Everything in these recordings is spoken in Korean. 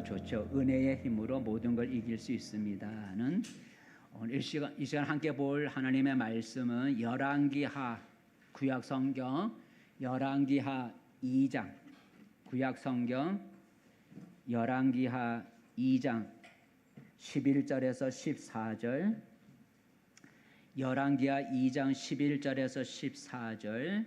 좋죠. 은혜의 힘으로 모든 걸 이길 수 있습니다는 오늘 이 시간 함께 볼 하나님의 말씀은 열왕기하 구약성경 열왕기하 2장 구약성경 열왕기하 2장 11절에서 14절 열왕기하 2장 11절에서 14절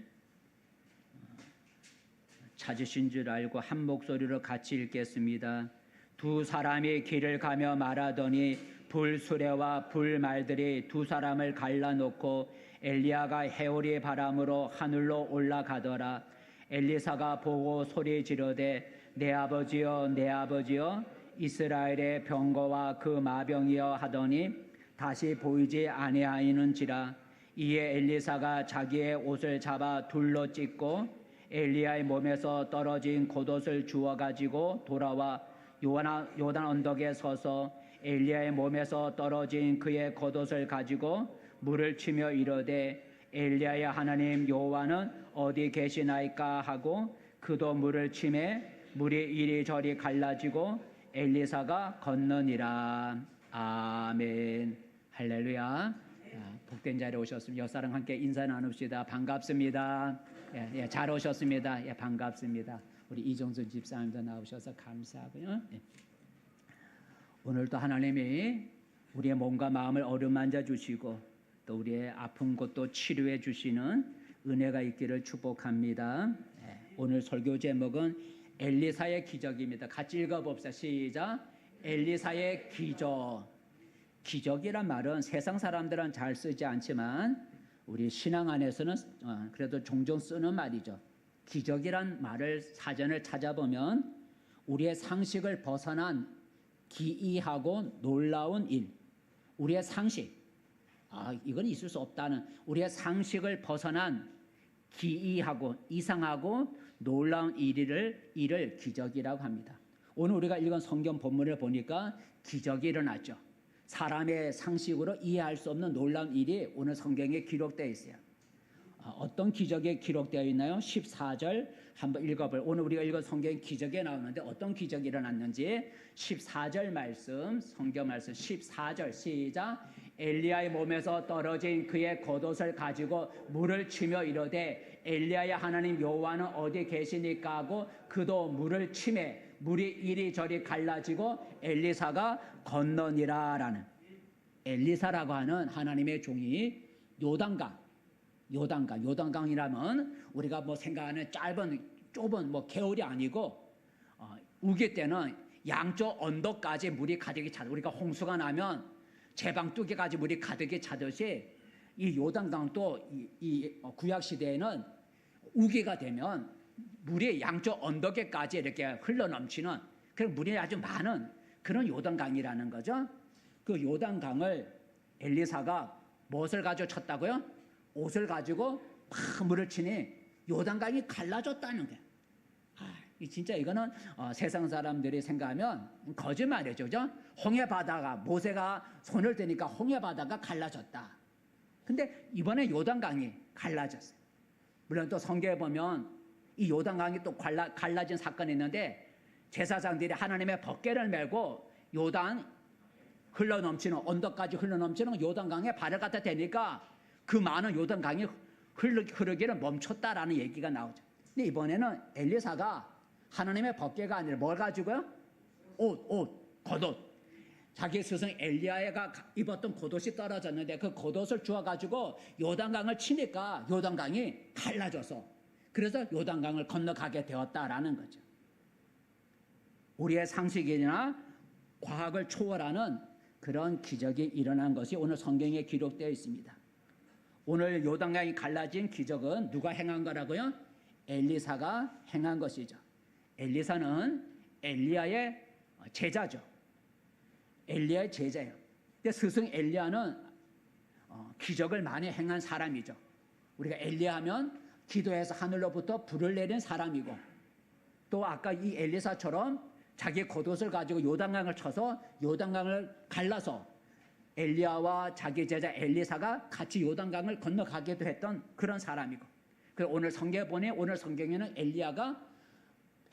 찾으신 줄 알고 한 목소리로 같이 읽겠습니다. 두 사람이 길을 가며 말하더니 불수레와 불말들이 두 사람을 갈라놓고 엘리야가 해오리 바람으로 하늘로 올라가더라. 엘리사가 보고 소리 지르되 내 아버지여 내 아버지여 이스라엘의 병거와 그 마병이여 하더니 다시 보이지 아니하이는지라. 이에 엘리사가 자기의 옷을 잡아 둘로 찢고 엘리야의 몸에서 떨어진 겉옷을 주워 가지고 돌아와 요단 언덕에 서서 엘리야의 몸에서 떨어진 그의 겉옷을 가지고 물을 치며 이르되 엘리야의 하나님 여호와는 어디 계시나이까 하고 그도 물을 치매 물이 이리저리 갈라지고 엘리사가 건너니라. 아멘. 할렐루야. 복된 자리에 오셨습니다. 옆사람 함께 인사 나눕시다. 반갑습니다. 잘 오셨습니다. 반갑습니다. 우리 이정순 집사님도 나오셔서 감사하고요. 오늘도 하나님이 우리의 몸과 마음을 어루만져 주시고 또 우리의 아픈 곳도 치료해 주시는 은혜가 있기를 축복합니다. 오늘 설교 제목은 엘리사의 기적입니다. 같이 읽어봅시다. 시작. 엘리사의 기적. 기적이란 말은 세상 사람들은 잘 쓰지 않지만 우리 신앙 안에서는 그래도 종종 쓰는 말이죠. 기적이란 말을 사전을 찾아보면 우리의 상식을 벗어난 기이하고 놀라운 일, 우리의 상식, 이건 있을 수 없다는 우리의 상식을 벗어난 기이하고 이상하고 놀라운 일을 기적이라고 합니다. 오늘 우리가 읽은 성경 본문을 보니까 기적이 일어났죠. 사람의 상식으로 이해할 수 없는 놀라운 일이 오늘 성경에 기록되어 있어요. 어떤 기적이 기록되어 있나요? 14절 한번 읽어볼. 오늘 우리가 읽은 성경 기적에 나오는데 어떤 기적이 일어났는지 14절 말씀, 성경 말씀 14절 시작. 엘리야의 몸에서 떨어진 그의 겉옷을 가지고 물을 치며 이르되 엘리야의 하나님 여호와는 어디 계시니까 하고 그도 물을 치매 물이 이리저리 갈라지고 엘리사가 건너니라라는 엘리사라고 하는 하나님의 종이 요단강이라면 우리가 뭐 생각하는 좁은 뭐 개울이 아니고 우기 때는 양쪽 언덕까지 물이 가득히 차. 우리가 홍수가 나면 제방뚜기까지 물이 가득히 차듯이 이 요단강도 이 구약 시대에는 우기가 되면 물이 양쪽 언덕에까지 이렇게 흘러넘치는 그런 물이 아주 많은 그런 요단강이라는 거죠. 그 요단강을 엘리사가 무엇을 가지고 쳤다고요? 옷을 가지고 막 물을 치니 요단강이 갈라졌다는 거예요. 진짜 이거는 세상 사람들이 생각하면 거짓말이죠. 그죠? 홍해바다가 모세가 손을 대니까 홍해바다가 갈라졌다. 근데 이번에 요단강이 갈라졌어요. 물론 또 성경에 보면 이 요단강이 또 갈라진 사건이 있는데 제사장들이 하나님의 법궤를 메고 요단 흘러넘치는 언덕까지 흘러넘치는 요단강에 발을 갖다 대니까 그 많은 요단강이 흐르기를 멈췄다라는 얘기가 나오죠. 근데 이번에는 엘리사가 하나님의 법궤가 아니라 뭘 가지고요? 겉옷. 자기 스승 엘리야가 입었던 겉옷이 떨어졌는데 그 겉옷을 주워가지고 요단강을 치니까 요단강이 갈라져서 그래서 요단강을 건너가게 되었다라는 거죠. 우리의 상식이나 과학을 초월하는 그런 기적이 일어난 것이 오늘 성경에 기록되어 있습니다. 오늘 요단강이 갈라진 기적은 누가 행한 거라고요? 엘리사가 행한 것이죠. 엘리사는 엘리야의 제자죠. 엘리야의 제자예요. 근데 스승 엘리야는 기적을 많이 행한 사람이죠. 우리가 엘리야하면 기도해서 하늘로부터 불을 내린 사람이고 또 아까 이 엘리사처럼 자기 겉옷을 가지고 요단강을 쳐서 요단강을 갈라서 엘리야와 자기 제자 엘리사가 같이 요단강을 건너가기도 했던 그런 사람이고 오늘 성경에 보니 오늘 성경에는 엘리야가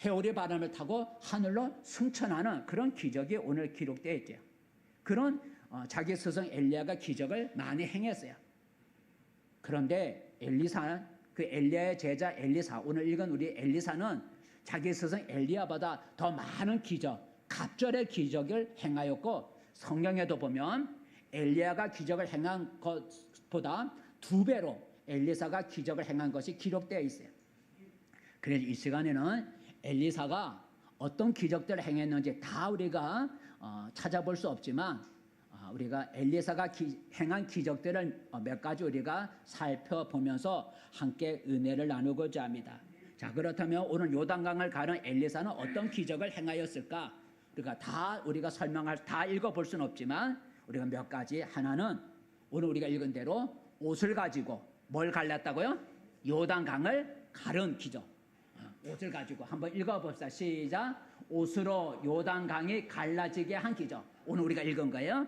회오리 바람을 타고 하늘로 승천하는 그런 기적이 오늘 기록되어 있죠. 그런 자기 스승 엘리야가 기적을 많이 행했어요. 그런데 엘리사는 그 엘리야의 제자 엘리사, 오늘 읽은 우리 엘리사는 자기 스승 엘리야보다 더 많은 기적, 갑절의 기적을 행하였고, 성경에도 보면 엘리야가 기적을 행한 것보다 2배로 엘리사가 기적을 행한 것이 기록되어 있어요. 그래서 이 시간에는 엘리사가 어떤 기적들을 행했는지 다 우리가 찾아볼 수 없지만, 우리가 엘리사가 행한 기적들을 몇 가지 우리가 살펴보면서 함께 은혜를 나누고자 합니다. 자, 그렇다면 오늘 요단강을 가는 엘리사는 어떤 기적을 행하였을까? 우리가 설명할, 다 읽어볼 수는 없지만 우리가 몇 가지, 하나는 오늘 우리가 읽은 대로 옷을 가지고 뭘 갈랐다고요? 요단강을 가른 기적. 옷을 가지고 한번 읽어봅시다. 시작. 옷으로 요단강이 갈라지게 한 기적. 오늘 우리가 읽은 거예요.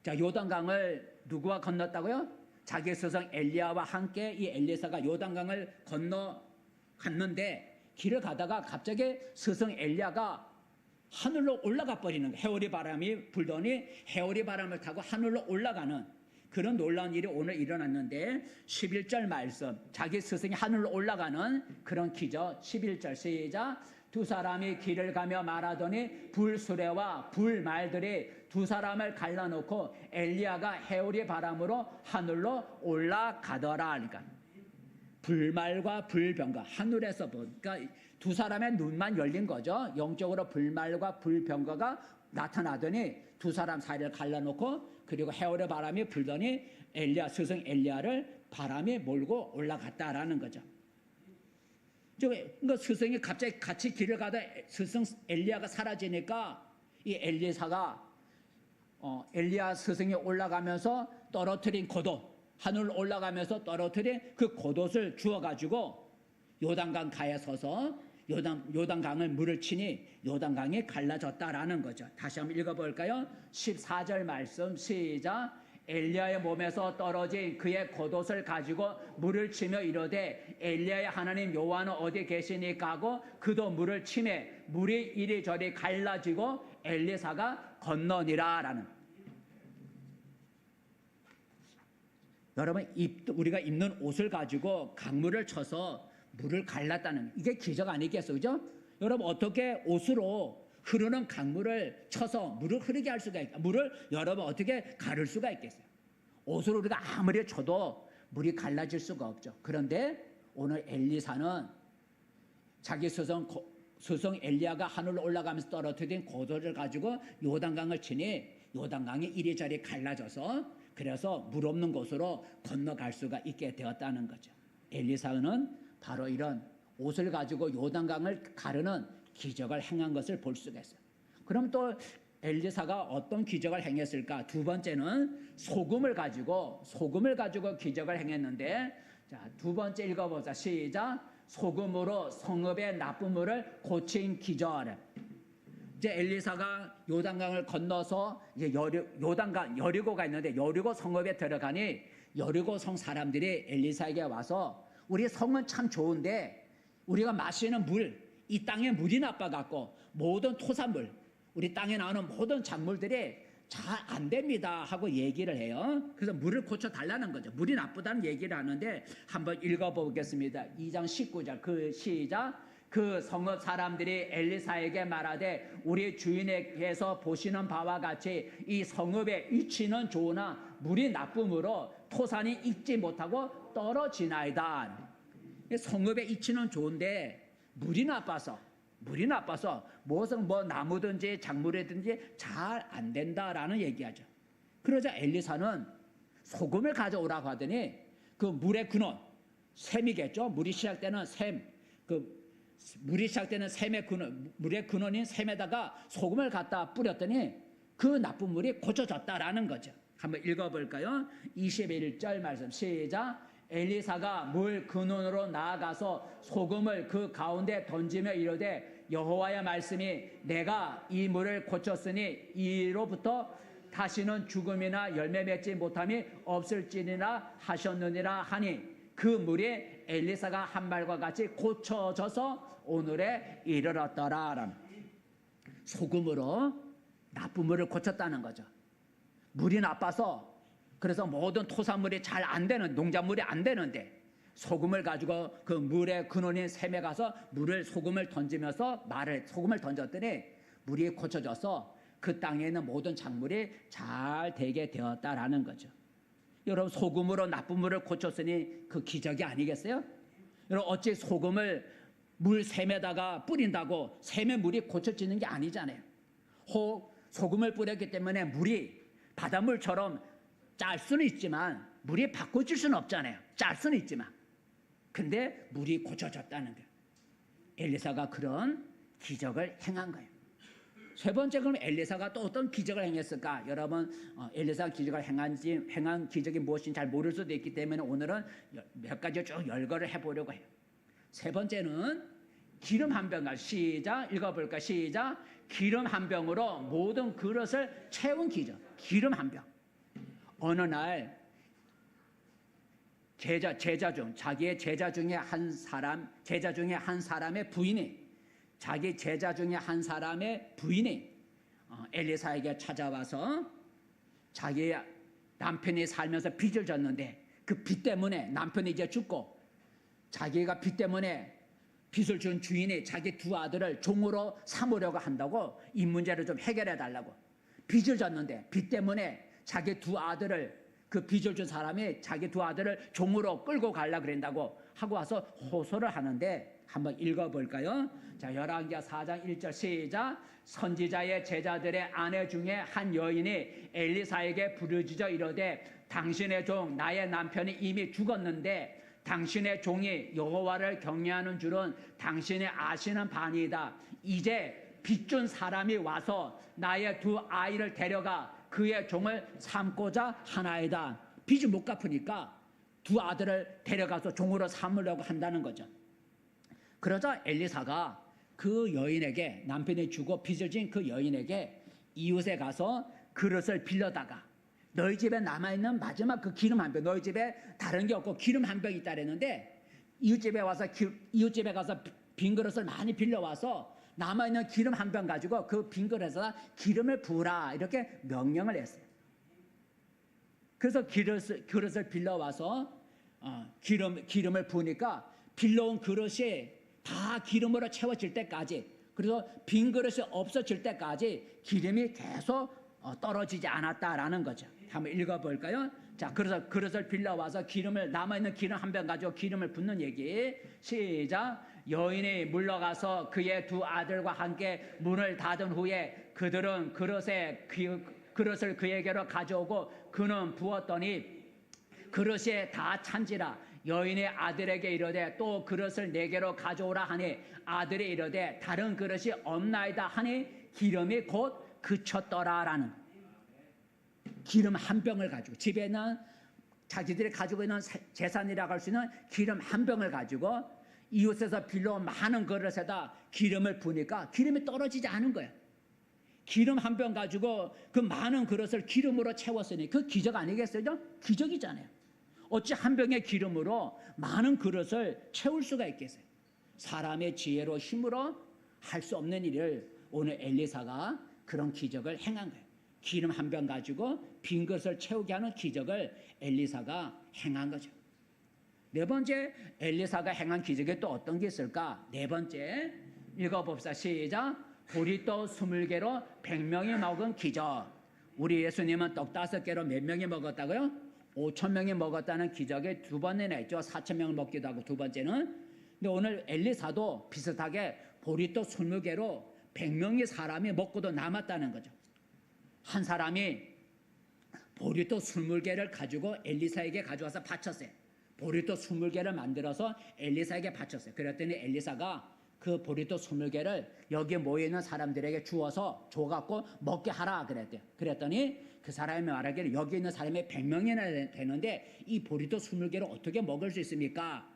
자, 요단강을 누구와 건넜다고요? 자기 스승 엘리야와 함께 이 엘리사가 요단강을 건너갔는데, 길을 가다가 갑자기 스승 엘리야가 하늘로 올라가 버리는 거예요. 회오리 바람이 불더니 회오리 바람을 타고 하늘로 올라가는 그런 놀라운 일이 오늘 일어났는데, 11절 말씀, 자기 스승이 하늘로 올라가는 그런 기적. 11절 시작. 두 사람이 길을 가며 말하더니 불수레와 불말들이 두 사람을 갈라놓고 엘리야가 회오리 바람으로 하늘로 올라가더라. 그러니까 불말과 불병과 하늘에서 보니까 두 사람의 눈만 열린 거죠. 영적으로 불말과 불병거가 나타나더니 두 사람 사이를 갈라놓고, 그리고 회오리 바람이 불더니 엘리야, 스승 엘리야를 바람이 몰고 올라갔다라는 거죠. 그러니까 스승이 갑자기 같이 길을 가다 스승 엘리야가 사라지니까 이 엘리사가 엘리야 스승이 올라가면서 떨어뜨린 겉옷, 하늘로 올라가면서 떨어뜨린 그 겉옷을 주워가지고 요단강 가에 서서 요단강을 물을 치니 요단강이 갈라졌다라는 거죠. 다시 한번 읽어볼까요? 14절 말씀 시작. 엘리야의 몸에서 떨어진 그의 겉옷을 가지고 물을 치며 이르되 엘리야의 하나님 여호와는 어디 계시니까 하고 그도 물을 치매 물이 이리저리 갈라지고 엘리사가 건너니라라는. 여러분, 우리가 입는 옷을 가지고 강물을 쳐서 물을 갈랐다는, 이게 기적 아니겠어요? 그죠? 여러분, 어떻게 옷으로 흐르는 강물을 쳐서 물을 흐르게 할 수가 있겠어요? 물을 여러분 어떻게 가를 수가 있겠어요? 옷으로 우리가 아무리 쳐도 물이 갈라질 수가 없죠. 그런데 오늘 엘리사는 자기 스승 엘리야가 하늘로 올라가면서 떨어뜨린 겉옷을 가지고 요단강을 치니 요단강이 이리저리 갈라져서, 그래서 물 없는 곳으로 건너갈 수가 있게 되었다는 거죠. 엘리사는 바로 이런 옷을 가지고 요단강을 가르는 기적을 행한 것을 볼 수가 있어요. 그럼 또 엘리사가 어떤 기적을 행했을까? 두 번째는 소금을 가지고 기적을 행했는데, 자, 두 번째 읽어보자. 시작. 소금으로 성읍의 나쁜 물을 고친 기적. 이제 엘리사가 요단강을 건너서 이제 여리고가 있는데, 여리고 성읍에 들어가니 여리고 성 사람들이 엘리사에게 와서 우리 성은 참 좋은데 우리가 마시는 물, 이 땅에 물이 나빠갖고 모든 토산물, 우리 땅에 나오는 모든 작물들이 잘 안 됩니다 하고 얘기를 해요. 그래서 물을 고쳐달라는 거죠. 물이 나쁘다는 얘기를 하는데, 한번 읽어보겠습니다. 2장 19절 그 시작. 그 성읍 사람들이 엘리사에게 말하되 우리 주인에게서 보시는 바와 같이 이 성읍의 위치는 좋으나 물이 나쁨으로 토산이 익지 못하고 떨어지나이다. 성읍의 위치는 좋은데 물이 나빠서 무슨 나무든지 작물이든지 잘 안 된다라는 얘기하죠. 그러자 엘리사는 소금을 가져오라고 하더니 그 물의 근원, 샘이겠죠. 물이 시작되는 샘, 물의 근원인 샘에다가 소금을 갖다 뿌렸더니 그 나쁜 물이 고쳐졌다라는 거죠. 한번 읽어볼까요? 21절 말씀 시작. 엘리사가 물 근원으로 나아가서 소금을 그 가운데 던지며 이르되 여호와의 말씀이 내가 이 물을 고쳤으니 이로부터 다시는 죽음이나 열매 맺지 못함이 없을지니라 하셨느니라 하니 그 물이 엘리사가 한 말과 같이 고쳐져서 오늘에 이르렀더라. 소금으로 나쁜 물을 고쳤다는 거죠. 물이 나빠서 그래서 모든 토산물이 잘 안 되는, 농작물이 안 되는데 소금을 가지고 그 물의 근원인 샘에 가서 소금을 던지면서 소금을 던졌더니 물이 고쳐져서 그 땅에 있는 모든 작물이 잘 되게 되었다라는 거죠. 여러분, 소금으로 나쁜 물을 고쳤으니 그 기적이 아니겠어요? 여러분, 어찌 소금을 물 샘에다가 뿌린다고 샘의 물이 고쳐지는 게 아니잖아요. 소금을 뿌렸기 때문에 물이 바닷물처럼 짤 수는 있지만 물이 바꿔줄 수는 없잖아요. 짤 수는 있지만. 근데 물이 고쳐졌다는 거예요. 엘리사가 그런 기적을 행한 거예요. 세 번째, 그럼 엘리사가 또 어떤 기적을 행했을까? 여러분, 엘리사가 기적을 행한 기적이 무엇인지 잘 모를 수도 있기 때문에 오늘은 몇 가지 쭉 열거를 해보려고 해요. 세 번째는 기름 한 병, 시작, 읽어볼까? 시작. 기름 한 병으로 모든 그릇을 채운 기적. 기름 한 병. 어느 날 자기의 제자 중에 한 사람의 부인이 자기 제자 중에 한 사람의 부인이 엘리사에게 찾아와서 자기 남편이 살면서 빚을 졌는데 그 빚 때문에 남편이 이제 죽고 자기가 빚 때문에 빚을 준 주인이 자기 두 아들을 종으로 삼으려고 한다고 이 문제를 좀 해결해 달라고. 빚을 졌는데 빚 때문에 자기 두 아들을, 그 빚을 준 사람이 자기 두 아들을 종으로 끌고 가려고 그런다고 하고 와서 호소를 하는데 한번 읽어볼까요? 자, 열왕기하 4장 1절 시작. 선지자의 제자들의 아내 중에 한 여인이 엘리사에게 부르짖어 이르되 당신의 종 나의 남편이 이미 죽었는데 당신의 종이 여호와를 경외하는 줄은 당신이 아시는 바니이다. 이제 빚준 사람이 와서 나의 두 아이를 데려가 그의 종을 삼고자 하나이다. 빚을 못 갚으니까 두 아들을 데려가서 종으로 삼으려고 한다는 거죠. 그러자 엘리사가 그 여인에게, 남편이 주고 빚을 진 그 여인에게 이웃에 가서 그릇을 빌려다가 너희 집에 남아있는 마지막 그 기름 한 병, 너희 집에 다른 게 없고 기름 한 병 있다 그랬는데 이웃집에 가서 빈 그릇을 많이 빌려와서 남아있는 기름 한 병 가지고 그 빈 그릇에다 기름을 부으라 이렇게 명령을 했어요. 그래서 그릇을 빌려와서 기름을 부으니까 빌려온 그릇이 다 기름으로 채워질 때까지, 그래서 빈 그릇이 없어질 때까지 기름이 계속 떨어지지 않았다라는 거죠. 한번 읽어볼까요? 자, 그래서 그릇을 빌려와서 남아있는 기름 한 병 가지고 기름을 붓는 얘기. 시작. 여인이 물러가서 그의 두 아들과 함께 문을 닫은 후에 그들은 그릇을 그에게로 가져오고 그는 부었더니 그릇이 다 찬지라. 여인의 아들에게 이르되 또 그릇을 내게로 가져오라 하니 아들이 이르되 다른 그릇이 없나이다 하니 기름이 곧 그쳤더라라는. 기름 한 병을 가지고, 집에는 자기들이 가지고 있는 재산이라고 할 수 있는 기름 한 병을 가지고 이웃에서 빌려온 많은 그릇에다 기름을 부으니까 기름이 떨어지지 않은 거예요. 기름 한 병 가지고 그 많은 그릇을 기름으로 채웠으니 그 기적 아니겠어요? 기적이잖아요. 어찌 한 병의 기름으로 많은 그릇을 채울 수가 있겠어요? 사람의 지혜로 힘으로 할 수 없는 일을 오늘 엘리사가 그런 기적을 행한 거예요. 기름 한 병 가지고 빈 그릇을 채우게 하는 기적을 엘리사가 행한 거죠. 네 번째, 엘리사가 행한 기적이 또 어떤 게 있을까? 네 번째, 읽어봅시다. 시작. 보리떡 20개로 100명이 먹은 기적. 우리 예수님은 떡 5개로 몇 명이 먹었다고요? 5,000명이 먹었다는 기적이 두 번이나 있죠. 4,000명을 먹기도 하고 두 번째는. 근데 오늘 엘리사도 비슷하게 보리떡 20개로 100명의 사람이 먹고도 남았다는 거죠. 한 사람이 보리떡 20개를 가지고 엘리사에게 가져와서 바쳤어요. 보리떡 20개를 만들어서 엘리사에게 바쳤어요. 그랬더니 엘리사가 그 보리떡 20개를 여기에 모여있는 사람들에게 주어서 줘갖고 먹게 하라 그랬대요. 그랬더니 그 사람이 말하기를 여기 있는 사람이 100명이나 되는데 이 보리떡 20개를 어떻게 먹을 수 있습니까?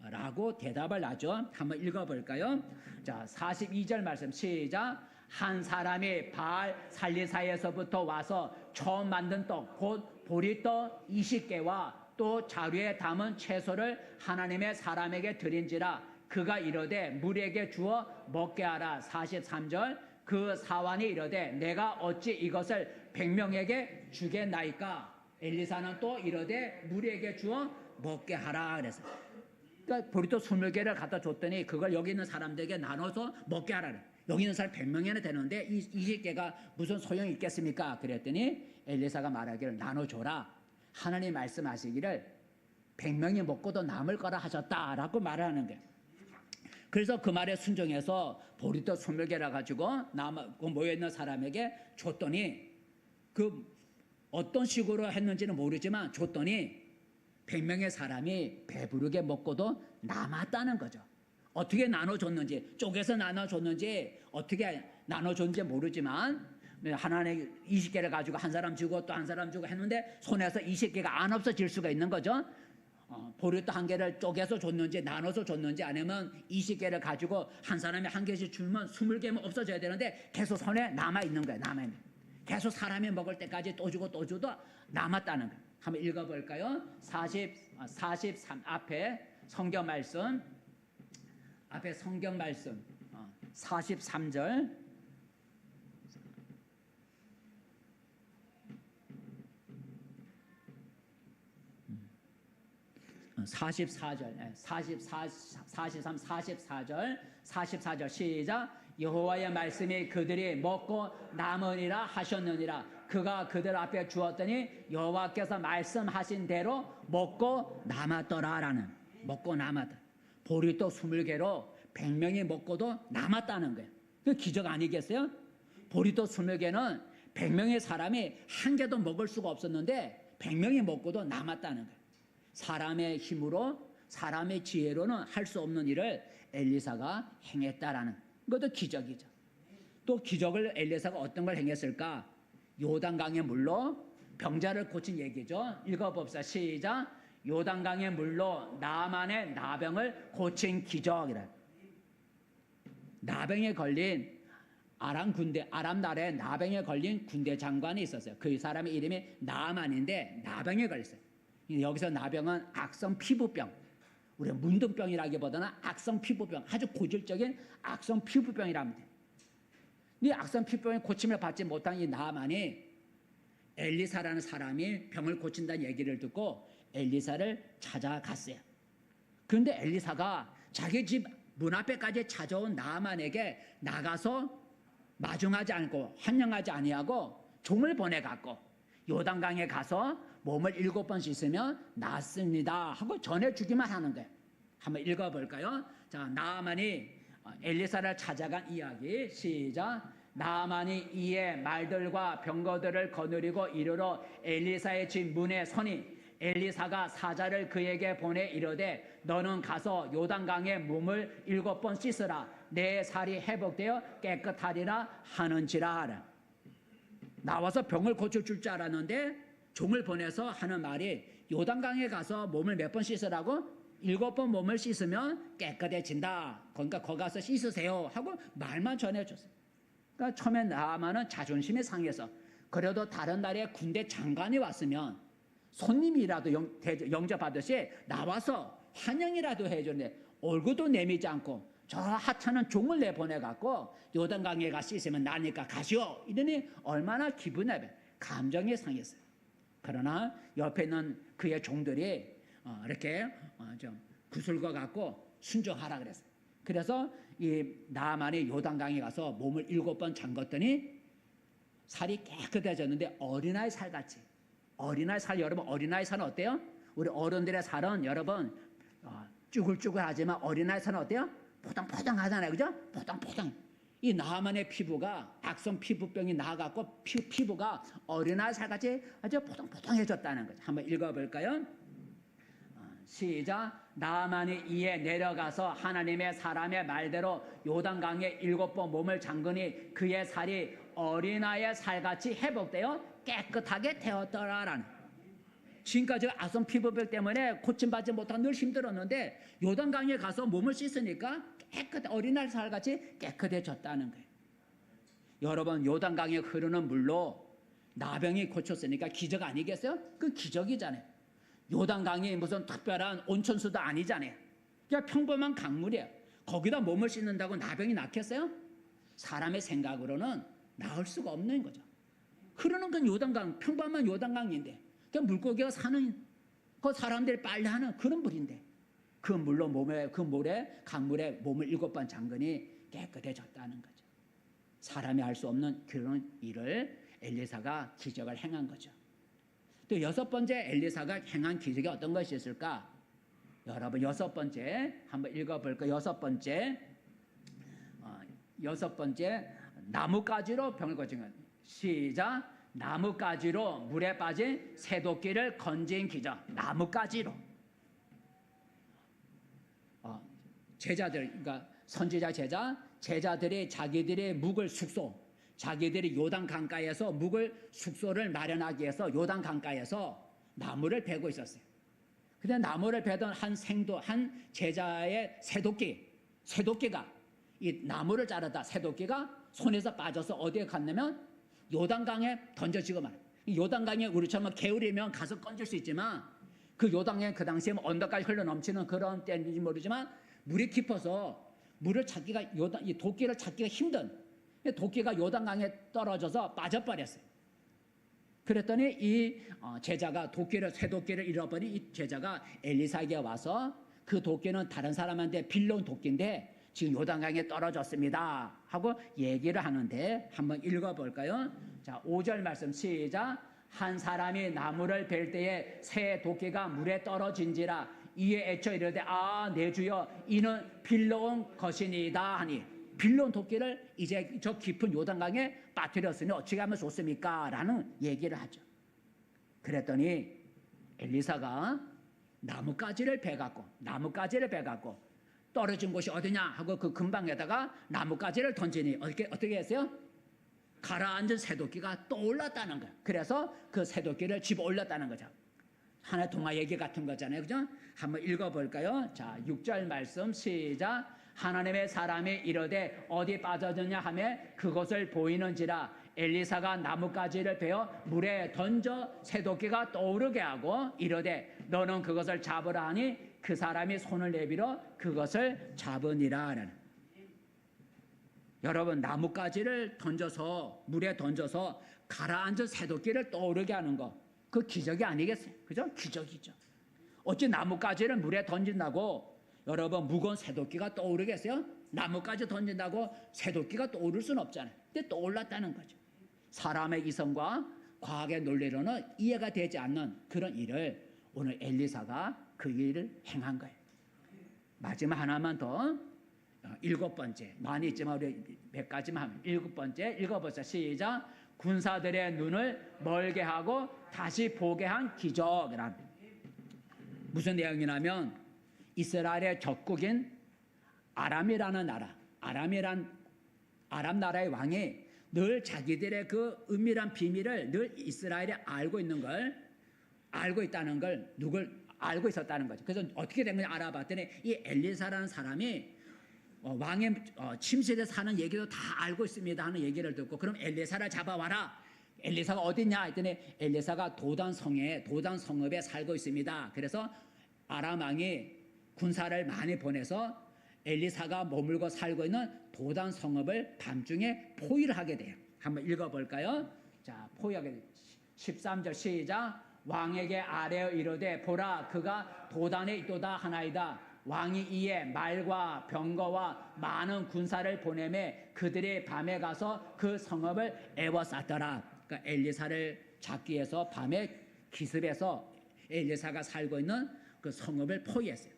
라고 대답을 하죠. 한번 읽어볼까요? 자, 42절 말씀 시작. 한 사람이 바알 살리사에서부터 와서 처음 만든 떡 곧 보리떡 20개와 또 자루에 담은 채소를 하나님의 사람에게 드린지라 그가 이르되 무리에게 주어 먹게 하라. 43절 그 사환이 이르되 내가 어찌 이것을 100명에게 주겠나이까. 엘리사는 또 이르되 무리에게 주어 먹게 하라. 그래서 그러니까 보리떡 20개를 갖다 줬더니 그걸 여기 있는 사람들에게 나눠서 먹게 하라. 여기 있는 사람 100명이나 되는데 이 20개가 무슨 소용이 있겠습니까? 그랬더니 엘리사가 말하기를 나눠줘라. 하나님 말씀하시기를 100명이 먹고도 남을 거라 하셨다라고 말을 하는 거예요. 그래서 그 말에 순종해서 보리떡 20개를 가지고 모여있는 사람에게 줬더니 그 어떤 식으로 했는지는 모르지만 줬더니 100명의 사람이 배부르게 먹고도 남았다는 거죠. 어떻게 나눠줬는지, 쪼개서 나눠줬는지, 어떻게 나눠줬는지 모르지만 하나님 20개를 가지고 한 사람 주고 또 한 사람 주고 했는데 손에서 20개가 안 없어질 수가 있는 거죠. 보리떡 1개를 쪼개서 줬는지 나눠서 줬는지 아니면 20개를 가지고 한 사람이 1개씩 주면 20개면 없어져야 되는데 계속 손에 남아있는 거예요. 남아있는. 계속 사람이 먹을 때까지 또 주고 또 줘도 남았다는 거예요. 한번 읽어볼까요? 43 앞에 성경 말씀 43절 44절 44절 시작. 여호와의 말씀이 그들이 먹고 남으니라 하셨느니라. 그가 그들 앞에 주었더니 여호와께서 말씀하신 대로 먹고 남았더라라는. 먹고 남았다. 보리떡 20개로 100명이 먹고도 남았다는 거예요. 그 기적 아니겠어요? 보리떡 20개는 100명의 사람이 1개도 먹을 수가 없었는데 100명이 먹고도 남았다는 거예요. 사람의 힘으로 사람의 지혜로는 할 수 없는 일을 엘리사가 행했다라는 것도 기적이죠. 또 기적을 엘리사가 어떤 걸 행했을까? 요단강의 물로 병자를 고친 얘기죠. 읽어봅시다. 시작. 요단강의 물로 나만의 나병을 고친 기적이라. 나병에 걸린 아람 나라에 나병에 걸린 군대 장관이 있었어요. 그 사람의 이름이 나만인데 나병에 걸렸어요. 여기서 나병은 악성 피부병, 우리가 문둥병이라기보다는 악성 피부병, 아주 고질적인 악성 피부병이랍니다. 이 악성 피부병의 고침을 받지 못한 이 나만이 엘리사라는 사람이 병을 고친다는 얘기를 듣고 엘리사를 찾아갔어요. 그런데 엘리사가 자기 집 문 앞에까지 찾아온 나만에게 나가서 마중하지 않고 환영하지 아니하고 종을 보내갖고 요단강에 가서 몸을 7번 씻으면 낫습니다 하고 전해주기만 하는 거예요. 한번 읽어볼까요? 자, 나아만이 엘리사를 찾아간 이야기 시작. 나아만이 이에 말들과 병거들을 거느리고 이르러 엘리사의 집 문에 서니 엘리사가 사자를 그에게 보내 이르되 너는 가서 요단강에 몸을 7번 씻으라. 내 살이 회복되어 깨끗하리라 하는지라 하라. 나와서 병을 고쳐줄 줄 알았는데 종을 보내서 하는 말이 요단강에 가서 몸을 몇 번 씻으라고? 7번 몸을 씻으면 깨끗해진다. 그러니까 거기 가서 씻으세요 하고 말만 전해줬어요. 그러니까 처음에 나아만은 자존심이 상해서 그래도 다른 나라의 군대 장관이 왔으면 손님이라도 영접하듯이 나와서 환영이라도 해주는데 얼굴도 내미지 않고 저 하찮은 종을 내보내갖고 요단강에 가 씻으면 나니까 가시오 이러니 얼마나 기분 나쁘 감정이 상했어요. 그러나 옆에 있는 그의 종들이 이렇게 좀 구슬거 갖고 순종하라 그랬어요. 그래서 이 나만이 요단강에 가서 몸을 7번 잠갔더니 살이 깨끗해졌는데 어린아이 살같이. 어린아이 살, 여러분 어린아이 살은 어때요? 우리 어른들의 살은 여러분 쭈글쭈글하지만 어린아이 살은 어때요? 포동포동하잖아요. 그죠? 포동포동. 이 나만의 피부가 악성 피부병이 나아갖고 피부가 어린아이 살같이 아주 포동포동해졌다는 거죠. 한번 읽어볼까요? 시작. 나만이 이에 내려가서 하나님의 사람의 말대로 요단강에 7번 몸을 잠그니 그의 살이 어린아이의 살같이 회복되어 깨끗하게 되었더라라는. 지금까지 악성 피부병 때문에 고침받지 못한 늘 힘들었는데 요단강에 가서 몸을 씻으니까 어린아이 살같이 깨끗해졌다는 거예요. 여러분 요단강에 흐르는 물로 나병이 고쳤으니까 기적 아니겠어요? 그 기적이잖아요. 요단강이 무슨 특별한 온천수도 아니잖아요. 그냥 평범한 강물이에요. 거기다 몸을 씻는다고 나병이 낫겠어요? 사람의 생각으로는 나을 수가 없는 거죠. 흐르는 건 요단강, 평범한 요단강인데 그냥 물고기가 사는 그 사람들이 빨래하는 그런 물인데 그 물로 그 모래 강물에 몸을 7번 잠그니 깨끗해졌다는 거죠. 사람이 할 수 없는 그런 일을 엘리사가 기적을 행한 거죠. 또 6번째 엘리사가 행한 기적이 어떤 것이 있을까? 여러분 6번째 한번 읽어볼까요? 6번째 나뭇가지로 병을 고친 것. 시작. 나뭇가지로 물에 빠진 새도끼를 건진 기적. 나뭇가지로. 제자들, 그러니까 선지자 제자들이 자기들의 묵을 숙소, 자기들이 요단 강가에서 묵을 숙소를 마련하기 위해서 요단 강가에서 나무를 베고 있었어요. 근데 나무를 베던 한 제자의 새도끼가 이 나무를 자르다 새도끼가 손에서 빠져서 어디에 갔냐면 요단강에 던져지고 말아요. 요단강에 우리처럼 개울이면 가서 건질 수 있지만 그 요단강에 그 당시에 언덕까지 흘러 넘치는 그런 때인지 모르지만 물이 깊어서 물을 찾기가 이 도끼를 찾기가 힘든 도끼가 요단강에 떨어져서 빠져버렸어요. 그랬더니 이 제자가 새도끼를 잃어버린 이 제자가 엘리사에게 와서 그 도끼는 다른 사람한테 빌려온 도끼인데 지금 요단강에 떨어졌습니다 하고 얘기를 하는데 한번 읽어볼까요? 자, 5절 말씀 시작. 한 사람이 나무를 벨 때에 새 도끼가 물에 떨어진지라 이에 애쳐 이르되 내 주여 이는 빌려온 것이니이다 하니 빌려온 도끼를 이제 저 깊은 요단강에 빠뜨렸으니 어찌 하면 좋습니까? 라는 얘기를 하죠. 그랬더니 엘리사가 나뭇가지를 베갖고 떨어진 곳이 어디냐 하고 그 근방에다가 나뭇가지를 던지니 어떻게 했어요? 가라앉은 새도끼가 떠올랐다는 거예요. 그래서 그 새도끼를 집어 올렸다는 거죠. 하나의 동화 얘기 같은 거잖아요. 그죠? 한번 읽어볼까요? 자, 6절 말씀 시작. 하나님의 사람이 이르되 어디 빠져드냐 하며 그것을 보이는지라 엘리사가 나뭇가지를 베어 물에 던져 새도끼가 떠오르게 하고 이르되 너는 그것을 잡으라 하니 그 사람이 손을 내밀어 그것을 잡으니라. 여러분 나뭇가지를 던져서 물에 던져서 가라앉은 새도끼를 떠오르게 하는 거 그 기적이 아니겠어요? 그죠? 기적이죠. 어찌 나뭇가지를 물에 던진다고 여러분 무거운 새도끼가 떠오르겠어요? 나뭇가지 던진다고 새도끼가 떠오를 수는 없잖아요. 근데 떠올랐다는 거죠. 사람의 이성과 과학의 논리로는 이해가 되지 않는 그런 일을 오늘 엘리사가 그 일을 행한 거예요. 마지막 하나만 더 7번째 많이 있지만 우리 몇 가지만 하면 7번째 읽어보자 시작. 군사들의 눈을 멀게 하고 다시 보게 한 기적이란 무슨 내용이냐면 이스라엘의 적국인 아람이라는 나라 아람 나라의 왕이 늘 자기들의 그 은밀한 비밀을 늘 이스라엘이 알고 있다는 걸 알고 있었다는 거죠. 그래서 어떻게 된 건지 알아봤더니 이 엘리사라는 사람이 왕의 침실에 사는 얘기도 다 알고 있습니다 하는 얘기를 듣고 그럼 엘리사를 잡아와라. 엘리사가 어딨냐 했더니 엘리사가 도단 성읍에 살고 있습니다. 그래서 아람 왕이 군사를 많이 보내서 엘리사가 머물고 살고 있는 도단 성읍을 밤중에 포위를 하게 돼요. 한번 읽어볼까요? 자, 포위하게 13절 시작. 왕에게 아뢰어 이르되 보라 그가 도단에 있도다 하나이다. 왕이 이에 말과 병거와 많은 군사를 보내매 그들이 밤에 가서 그 성읍을 에워쌌더라. 그러니까 엘리사를 잡기 위해서 밤에 기습해서 엘리사가 살고 있는 그 성읍을 포위했어요.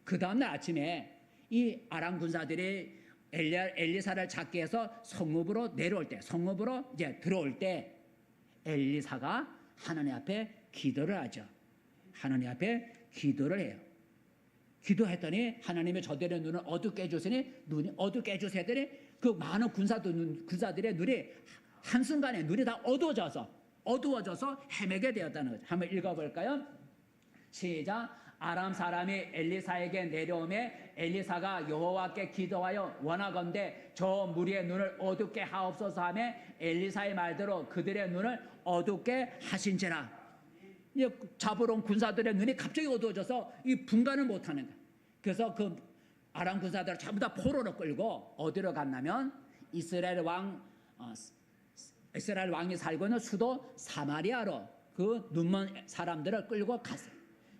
그 다음날 아침에 이 아람 군사들이 엘리사를 잡기 위해서 성읍으로 이제 들어올 때 엘리사가 하나님 앞에 기도를 하죠. 하나님 앞에 기도를 해요. 기도했더니 하나님의 저들의 눈을 어둡게 해주시니 했더니 그 많은 군사들의 눈이 한순간에 눈이 다 어두워져서 헤매게 되었다는 거죠. 한번 읽어볼까요? 시작. 아람 사람이 엘리사에게 내려오매 엘리사가 여호와께 기도하여 원하건대 저 무리의 눈을 어둡게 하옵소서 하며 엘리사의 말대로 그들의 눈을 어둡게 하신지라. 이제 잡으러 온 군사들의 눈이 갑자기 어두워져서 이 분간을 못하는 거야. 그래서 그 아람 군사들을 전부 다 포로로 끌고 어디로 갔냐면 이스라엘 왕이 살고 있는 수도 사마리아로 그 눈먼 사람들을 끌고 갔어요.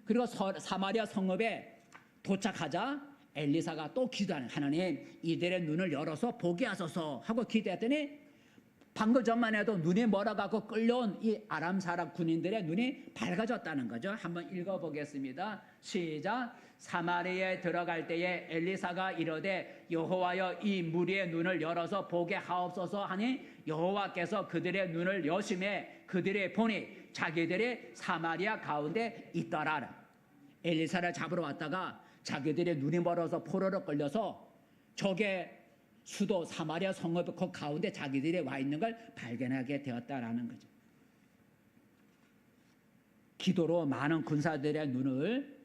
그리고 사마리아 성읍에 도착하자 엘리사가 또 기도하는, 하나님 이들의 눈을 열어서 보게 하소서 하고 기도했더니 방금 전만 해도 눈이 멀어가고 끌려온 이 아람 사람 군인들의 눈이 밝아졌다는 거죠. 한번 읽어보겠습니다. 시작. 사마리아에 들어갈 때에 엘리사가 이르되 여호와여 이 무리의 눈을 열어서 보게 하옵소서 하니 여호와께서 그들의 눈을 여심해 그들의 보니 자기들이 사마리아 가운데 있더라. 엘리사를 잡으러 왔다가 자기들의 눈이 멀어서 포로로 끌려서 저게 수도 사마리아 성읍 그 가운데 자기들이 와 있는 걸 발견하게 되었다라는 거죠. 기도로 많은 군사들의 눈을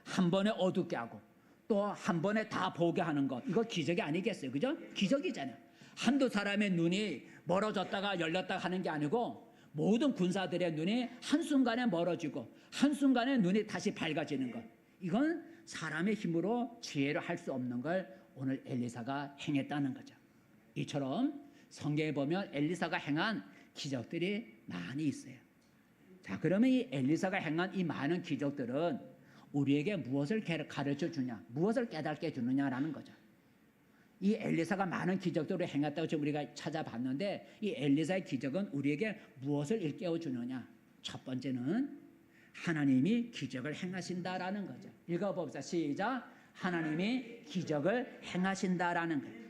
한 번에 어둡게 하고 또 한 번에 다 보게 하는 것, 이거 기적이 아니겠어요? 그죠? 기적이잖아요. 한두 사람의 눈이 멀어졌다가 열렸다가 하는 게 아니고 모든 군사들의 눈이 한순간에 멀어지고 한순간에 눈이 다시 밝아지는 것, 이건 사람의 힘으로 지혜로 할 수 없는 걸 오늘 엘리사가 행했다는 거죠. 이처럼 성경에 보면 엘리사가 행한 기적들이 많이 있어요. 자, 그러면 이 엘리사가 행한 이 많은 기적들은 우리에게 무엇을 가르쳐 주냐, 무엇을 깨닫게 주느냐라는 거죠. 이 엘리사가 많은 기적들을 행했다고 지금 우리가 찾아봤는데 이 엘리사의 기적은 우리에게 무엇을 일깨워 주느냐? 첫 번째는 하나님이 기적을 행하신다라는 거죠. 읽어봅시다. 시작. 하나님이 기적을 행하신다라는 거예요.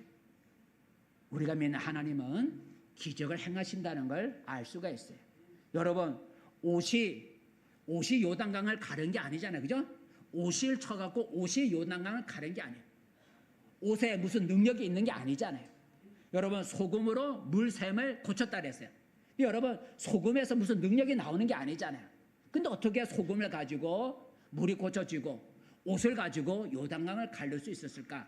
우리가 믿는 하나님은 기적을 행하신다는 걸 알 수가 있어요. 여러분, 옷이 요단강을 가른 게 아니잖아요. 그죠? 옷을 쳐갖고 옷이 요단강을 가른 게 아니에요. 옷에 무슨 능력이 있는 게 아니잖아요. 여러분, 소금으로 물샘을 고쳤다 그랬어요. 여러분, 소금에서 무슨 능력이 나오는 게 아니잖아요. 근데 어떻게 소금을 가지고 물이 고쳐지고 옷을 가지고 요단강을 가를 수 있었을까?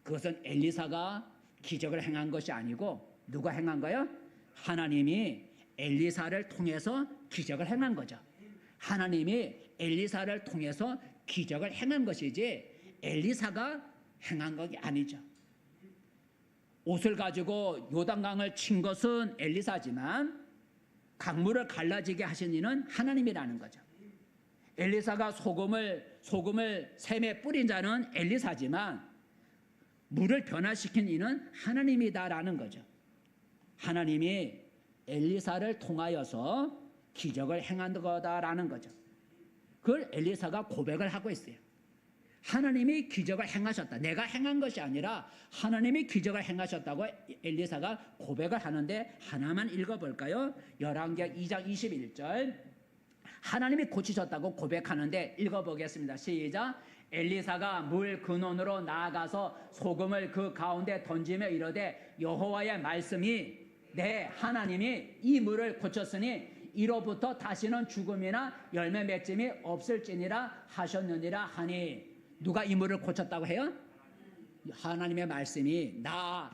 그것은 엘리사가 기적을 행한 것이 아니고 누가 행한 거예요? 하나님이 엘리사를 통해서 기적을 행한 거죠. 하나님이 엘리사를 통해서 기적을 행한 것이지 엘리사가 행한 것이 아니죠. 옷을 가지고 요단강을 친 것은 엘리사지만 강물을 갈라지게 하신 이는 하나님이라는 거죠. 엘리사가 소금을 샘에 뿌린 자는 엘리사지만 물을 변화시킨 이는 하나님이다라는 거죠. 하나님이 엘리사를 통하여서 기적을 행한 거다라는 거죠. 그걸 엘리사가 고백을 하고 있어요. 하나님이 기적을 행하셨다. 내가 행한 것이 아니라 하나님이 기적을 행하셨다고 엘리사가 고백을 하는데 하나만 읽어볼까요? 열왕기하 2장 21절. 하나님이 고치셨다고 고백하는데 읽어보겠습니다. 시작. 엘리사가 물 근원으로 나아가서 소금을 그 가운데 던지며 이르되 여호와의 말씀이 내 하나님이 이 물을 고쳤으니 이로부터 다시는 죽음이나 열매 맺음이 없을지니라 하셨느니라 하니. 누가 이 물을 고쳤다고 해요? 하나님의 말씀이 나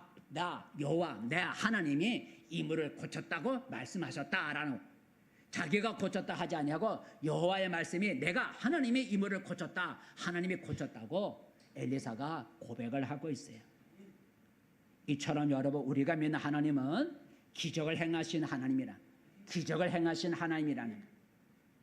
여호와 내 하나님이 이 물을 고쳤다고 말씀하셨다라는, 자기가 고쳤다 하지 아니하고 여호와의 말씀이 내가 하나님이 이 물을 고쳤다, 하나님이 고쳤다고 엘리사가 고백을 하고 있어요. 이처럼 여러분, 우리가 믿는 하나님은 기적을 행하신 하나님이라, 기적을 행하신 하나님이라는 거예요.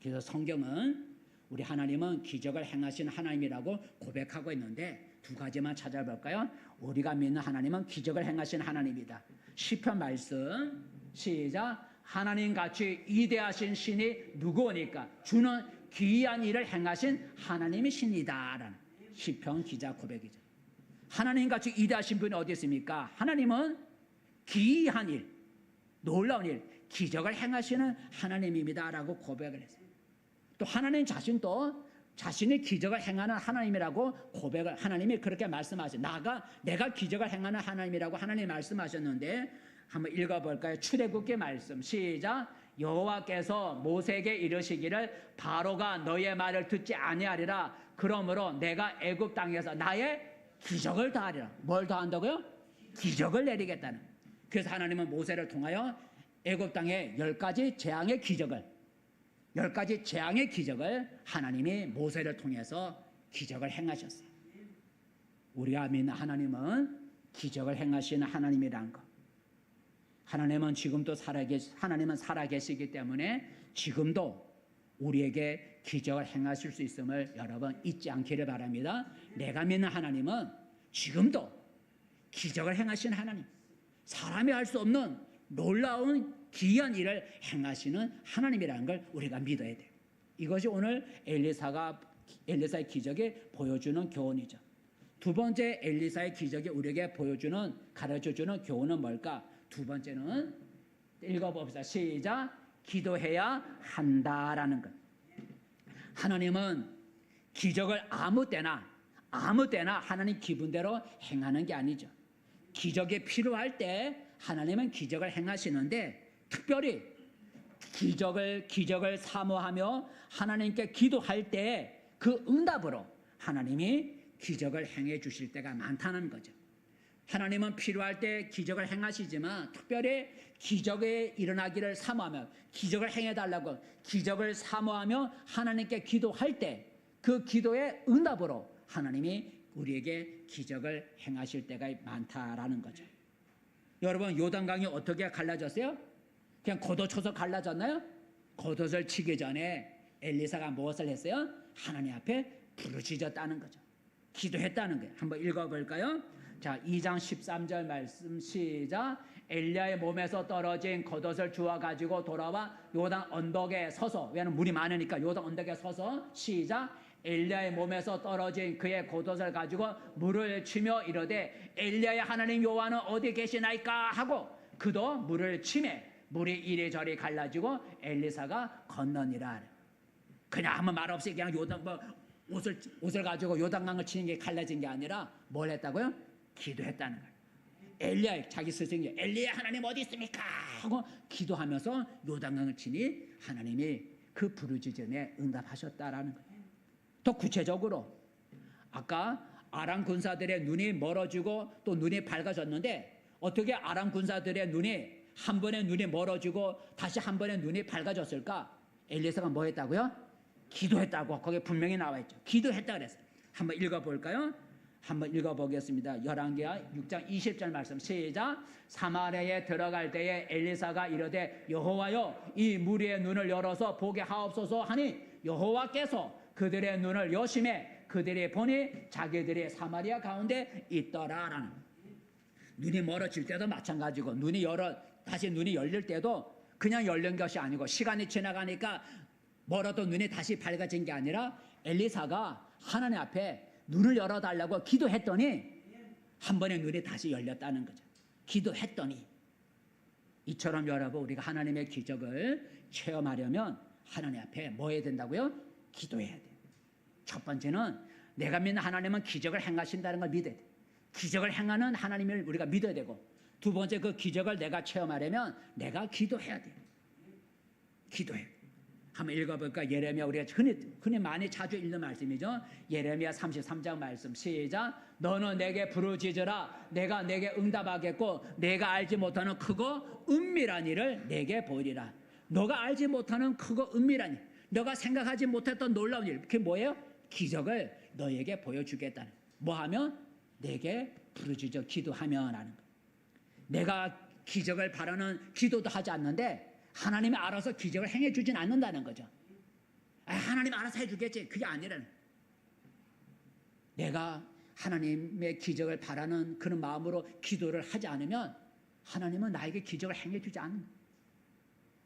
그래서 성경은 우리 하나님은 기적을 행하신 하나님이라고 고백하고 있는데 두 가지만 찾아볼까요? 우리가 믿는 하나님은 기적을 행하신 하나님이다. 시편 말씀 시작. 하나님같이 위대하신 신이 누구오니까 주는 기이한 일을 행하신 하나님이십니다 라는 시편 기자 고백이죠. 하나님같이 위대하신 분이 어디 있습니까? 하나님은 기이한 일, 놀라운 일, 기적을 행하시는 하나님입니다 라고 고백을 했어요. 또 하나님 자신도 자신이 기적을 행하는 하나님이라고 고백을, 하나님이 그렇게 말씀하셨어요. 내가 기적을 행하는 하나님이라고 하나님이 말씀하셨는데 한번 읽어볼까요? 출애굽기 말씀 시작. 여호와께서 모세에게 이르시기를 바로가 너의 말을 듣지 아니하리라. 그러므로 내가 애굽 땅에서 나의 기적을 다하리라. 뭘 다한다고요? 기적을 내리겠다는. 그래서 하나님은 모세를 통하여 애굽 땅에 10가지 재앙의 기적을 10가지 재앙의 기적을 하나님이 모세를 통해서 기적을 행하셨어요. 우리가 믿는 하나님은 기적을 행하시는 하나님이란 것. 하나님은 지금도 하나님은 살아계시기 때문에 지금도 우리에게 기적을 행하실 수 있음을 여러분 잊지 않기를 바랍니다. 내가 믿는 하나님은 지금도 기적을 행하시는 하나님, 사람이 할 수 없는 놀라운 기이한 일을 행하시는 하나님이라는 걸 우리가 믿어야 돼요. 이것이 오늘 엘리사의 기적이 보여주는 교훈이죠. 두 번째 엘리사의 기적이 우리에게 가르쳐주는 교훈은 뭘까? 두 번째는 읽어봅시다. 시작. 기도해야 한다라는 것. 하나님은 기적을 아무 때나 하나님 기분대로 행하는 게 아니죠. 기적이 필요할 때 하나님은 기적을 행하시는데 특별히 기적을 사모하며 하나님께 기도할 때 그 응답으로 하나님이 기적을 행해 주실 때가 많다는 거죠. 하나님은 필요할 때 기적을 행하시지만 특별히 기적이 일어나기를 사모하며 기적을 행해달라고 기적을 사모하며 하나님께 기도할 때 그 기도의 응답으로 하나님이 우리에게 기적을 행하실 때가 많다라는 거죠. 여러분 요단강이 어떻게 갈라졌어요? 그냥 걷어쳐서 갈라졌나요? 걷어를 치기 전에 엘리사가 무엇을 했어요? 하나님 앞에 부르짖었다는 거죠. 기도했다는 거예요. 한번 읽어볼까요? 자, 2장 13절 말씀 시작. 엘리야의 몸에서 떨어진 겉옷을 주워 가지고 돌아와 요단 언덕에 서서, 왜냐하면 물이 많으니까 요단 언덕에 서서 시작. 엘리야의 몸에서 떨어진 그의 겉옷을 가지고 물을 치며 이르되 엘리야의 하나님 여호와는 어디 계시나이까 하고 그도 물을 치매 물이 이리저리 갈라지고 엘리사가 건너니라. 그냥 아무 말 없이 그냥 옷을 가지고 요단강을 치는 게 갈라진 게 아니라 뭘 했다고요? 기도했다는 거예요. 엘리야 자기 스승이 엘리야 하나님 어디 있습니까? 하고 기도하면서 요단강을 치니 하나님이 그 부르짖음에 응답하셨다라는 거예요. 더 구체적으로 아까 아람 군사들의 눈이 멀어지고 또 눈이 밝아졌는데 어떻게 아람 군사들의 눈이 한 번에 눈이 멀어지고 다시 한 번에 눈이 밝아졌을까? 엘리사가 뭐 했다고요? 기도했다고 거기에 분명히 나와 있죠. 기도했다 그랬어요. 한번 읽어볼까요? 한번 읽어보겠습니다. 열왕기하 6장 20절 말씀 시작. 사마리아에 들어갈 때에 엘리사가 이르되 여호와여 이 무리의 눈을 열어서 보게 하옵소서 하니 여호와께서 그들의 눈을 여심해 그들이 보니 자기들이 사마리아 가운데 있더라라는. 눈이 멀어질 때도 마찬가지고 다시 눈이 열릴 때도 그냥 열린 것이 아니고 시간이 지나가니까 멀어도 눈이 다시 밝아진 게 아니라 엘리사가 하나님 앞에 눈을 열어달라고 기도했더니 한 번에 눈이 다시 열렸다는 거죠. 기도했더니. 이처럼 여러분 우리가 하나님의 기적을 체험하려면 하나님 앞에 뭐 해야 된다고요? 기도해야 돼요. 첫 번째는 내가 믿는 하나님은 기적을 행하신다는 걸 믿어야 돼요. 기적을 행하는 하나님을 우리가 믿어야 되고 두 번째 그 기적을 내가 체험하려면 내가 기도해야 돼요. 기도해요. 한번 읽어볼까? 예레미야 우리가 흔히 많이 자주 읽는 말씀이죠. 예레미야 33장 말씀 시작. 너는 내게 부르짖으라 내가 내게 응답하겠고 내가 알지 못하는 크고 은밀한 일을 내게 보이리라. 너가 알지 못하는 크고 은밀한 일, 너가 생각하지 못했던 놀라운 일, 그게 뭐예요? 기적을 너에게 보여주겠다는. 뭐하면? 내게 부르짖어 기도하면 하는 거. 내가 기적을 바라는 기도도 하지 않는데 하나님이 알아서 기적을 행해주진 않는다는 거죠. 하나님 알아서 해주겠지. 그게 아니라는. 내가 하나님의 기적을 바라는 그런 마음으로 기도를 하지 않으면 하나님은 나에게 기적을 행해주지 않는.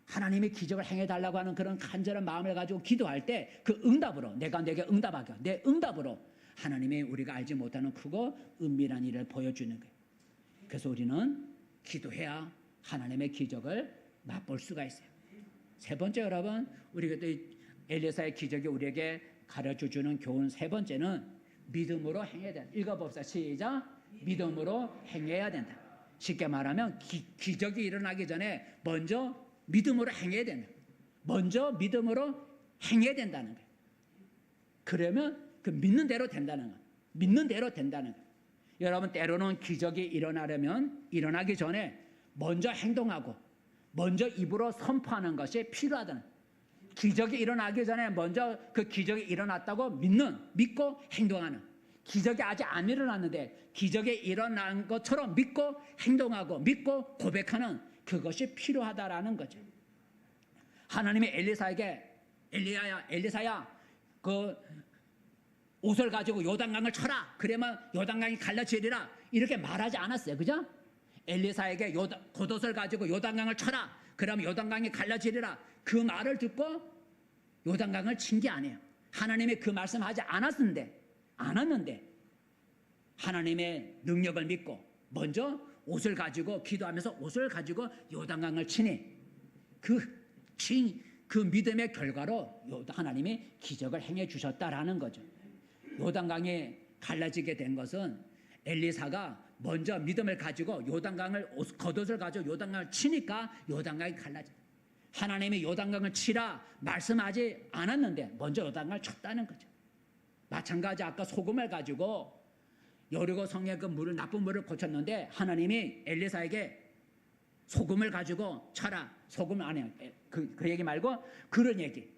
하나님이 기적을 행해달라고 하는 그런 간절한 마음을 가지고 기도할 때 그 응답으로 내가 내게 응답하게 내 응답으로 하나님이 우리가 알지 못하는 크고 은밀한 일을 보여주는 거예요. 그래서 우리는 기도해야 하나님의 기적을 맛볼 수가 있어요. 세 번째 여러분 우리가 또 엘리사의 기적이 우리에게 가르쳐주는 교훈 세 번째는 믿음으로 행해야 된다. 읽어봅시다. 시작. 믿음으로 행해야 된다. 쉽게 말하면 기적이 일어나기 전에 먼저 믿음으로 행해야 된다. 먼저 믿음으로 행해야 된다는 거예요. 그러면 그 믿는 대로 된다는 거예요. 믿는 대로 된다는 거예요. 여러분 때로는 기적이 일어나기 전에 먼저 행동하고 먼저 입으로 선포하는 것이 필요하다는, 기적이 일어나기 전에 먼저 그 기적이 일어났다고 믿고 행동하는, 기적이 아직 안 일어났는데 기적이 일어난 것처럼 믿고 행동하고 믿고 고백하는 그것이 필요하다라는 거죠. 하나님이 엘리사에게 엘리사야 그 옷을 가지고 요단강을 쳐라, 그러면 요단강이 갈라지리라, 이렇게 말하지 않았어요. 그죠? 엘리사에게 겉옷을 가지고 요단강을 쳐라, 그러면 요단강이 갈라지리라, 그 말을 듣고 요단강을 친 게 아니에요. 하나님이 그 말씀하지 않았는데 하나님의 능력을 믿고 먼저 옷을 가지고 기도하면서 옷을 가지고 요단강을 치니 그 믿음의 결과로 하나님이 기적을 행해 주셨다라는 거죠. 요단강이 갈라지게 된 것은 엘리사가 먼저 믿음을 가지고 요단강을 겉옷을 가지고 요단강을 치니까 요단강이 갈라졌다. 하나님이 요단강을 치라 말씀하지 않았는데 먼저 요단강을 쳤다는 거죠. 마찬가지 아까 소금을 가지고 여리고 성의 그 물을, 나쁜 물을 고쳤는데 하나님이 엘리사에게 소금을 가지고 쳐라, 소금 안 해요. 그 얘기 말고 그런 얘기.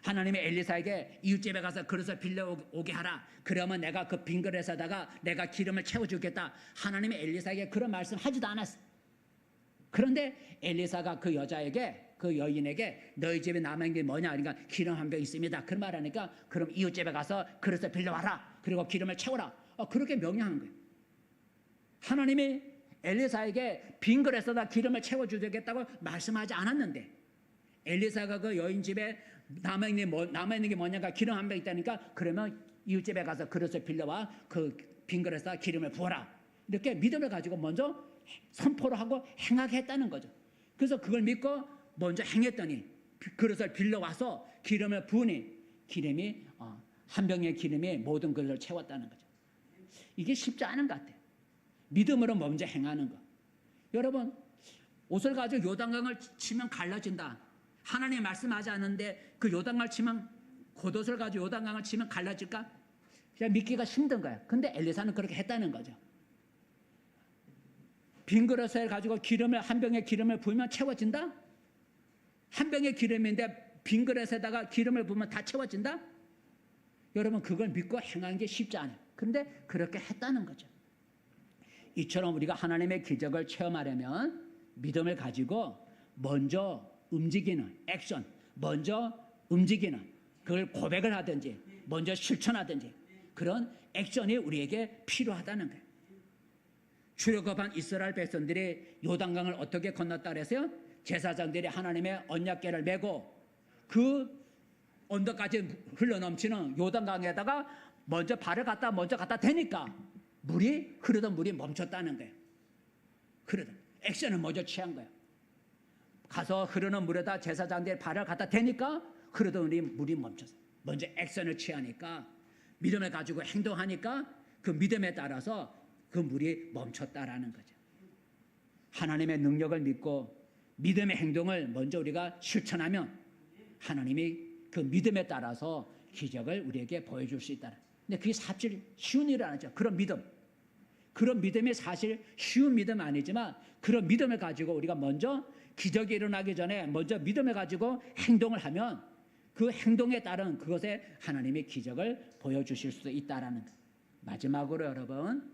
하나님이 엘리사에게 이웃집에 가서 그릇을 빌려오게 하라, 그러면 내가 그 빈 그릇에다가 내가 기름을 채워주겠다. 하나님이 엘리사에게 그런 말씀 하지도 않았어. 그런데 엘리사가 그 여인에게 너희 집에 남은 게 뭐냐, 그러니까 기름 한 병 있습니다. 그런 말 하니까 그럼 이웃집에 가서 그릇을 빌려와라, 그리고 기름을 채워라, 그렇게 명령한 거예요. 하나님이 엘리사에게 빈 그릇에다 기름을 채워주겠다고 말씀하지 않았는데 엘리사가 그 여인 집에 남아있는 게 뭐냐가 기름 한 병 있다니까 그러면 이웃집에 가서 그릇을 빌려와 그 빈 그릇에다 기름을 부어라, 이렇게 믿음을 가지고 먼저 선포를 하고 행하게 했다는 거죠. 그래서 그걸 믿고 먼저 행했더니 그릇을 빌려와서 기름을 부으니 기름이 한 병의 기름이 모든 그릇을 채웠다는 거죠. 이게 쉽지 않은 것 같아요. 믿음으로 먼저 행하는 거. 여러분, 옷을 가지고 요단강을 치면 갈라진다, 하나님이 말씀하지 않는데 그 요단강을 치면, 겉옷을 가지고 요단강을 치면 갈라질까? 그냥 믿기가 힘든 거야. 근데 엘리사는 그렇게 했다는 거죠. 빈 그릇을 가지고 한 병의 기름을 부으면 채워진다? 한 병의 기름인데 빈 그릇에다가 기름을 부으면 다 채워진다? 여러분, 그걸 믿고 행하는 게 쉽지 않아요. 그런데 그렇게 했다는 거죠. 이처럼 우리가 하나님의 기적을 체험하려면 믿음을 가지고 먼저 움직이는 액션, 먼저 움직이는, 그걸 고백을 하든지 먼저 실천하든지 그런 액션이 우리에게 필요하다는 거예요. 출애굽한 이스라엘 백성들이 요단강을 어떻게 건넜다 그랬어요? 제사장들이 하나님의 언약궤를 메고 그 언덕까지 흘러넘치는 요단강에다가 먼저 발을 갖다 대니까 흐르던 물이 멈췄다는 거예요. 액션을 먼저 취한 거예요. 가서 흐르는 물에다 제사장들이 발을 갖다 대니까 흐르던 물이 멈췄어요. 먼저 액션을 취하니까, 믿음을 가지고 행동하니까 그 믿음에 따라서 그 물이 멈췄다라는 거죠. 하나님의 능력을 믿고 믿음의 행동을 먼저 우리가 실천하면 하나님이 그 믿음에 따라서 기적을 우리에게 보여줄 수 있다. 근데 그게 사실 쉬운 일은 아니죠. 그런 믿음이 사실 쉬운 믿음 아니지만 그런 믿음을 가지고 우리가 먼저 기적이 일어나기 전에 먼저 믿음을 가지고 행동을 하면 그 행동에 따른 그것에 하나님이 기적을 보여주실 수도 있다라는 것. 마지막으로 여러분,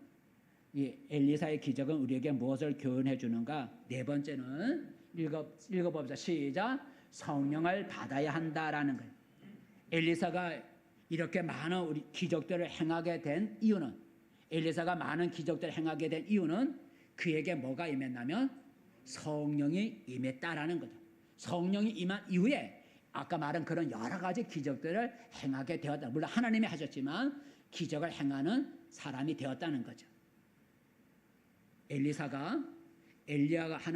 이 엘리사의 기적은 우리에게 무엇을 교훈해 주는가? 네 번째는 읽어봅시다. 시작. 성령을 받아야 한다라는 거예요. 엘리사가 이렇게 많은 기적들을 행하게 된 이유는, 엘리사가 많은 기적들을 행하게 된 이유는 그에게 뭐가 임했냐면 성령이 임했다라는 거죠. 성령이 임한 이후에 아까 말한 그런 여러 가지 기적들을 행하게 되었다. 물론 하나님이 하셨지만 기적을 행하는 사람이 되었다는 거죠.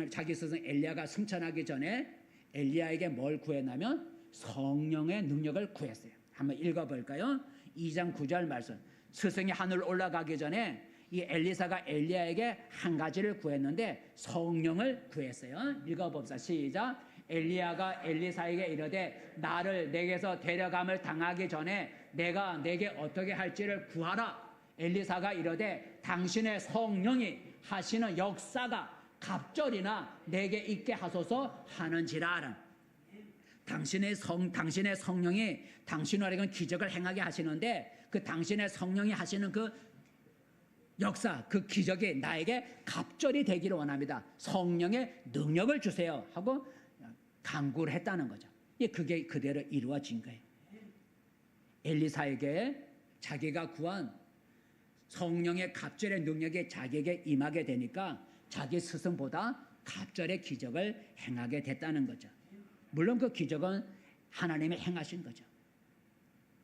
자기 스승 엘리야가 승천하기 전에 엘리야에게 뭘 구했냐면 성령의 능력을 구했어요. 한번 읽어볼까요? 2장 9절 말씀. 스승이 하늘 올라가기 전에 이 엘리사가 엘리야에게 한 가지를 구했는데 성령을 구했어요. 읽어봅시다. 시작. 엘리야가 엘리사에게 이르되 나를 내게서 데려감을 당하기 전에 내가 내게 어떻게 할지를 구하라. 엘리사가 이르되 당신의 성령이 하시는 역사가 갑절이나 내게 있게 하소서 하는지라. 당신의 성령이 당신에게 기적을 행하게 하시는데 그 당신의 성령이 하시는 그 역사, 그 기적이 나에게 갑절이 되기를 원합니다. 성령의 능력을 주세요 하고 간구를 했다는 거죠. 그게 그대로 이루어진 거예요. 엘리사에게 자기가 구한 성령의 갑절의 능력이 자기에게 임하게 되니까 자기 스승보다 갑절의 기적을 행하게 됐다는 거죠. 물론 그 기적은 하나님이 행하신 거죠.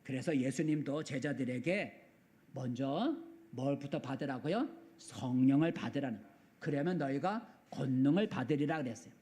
그래서 예수님도 제자들에게 먼저 뭘부터 받으라고요? 성령을 받으라는. 그러면 너희가 권능을 받으리라 그랬어요.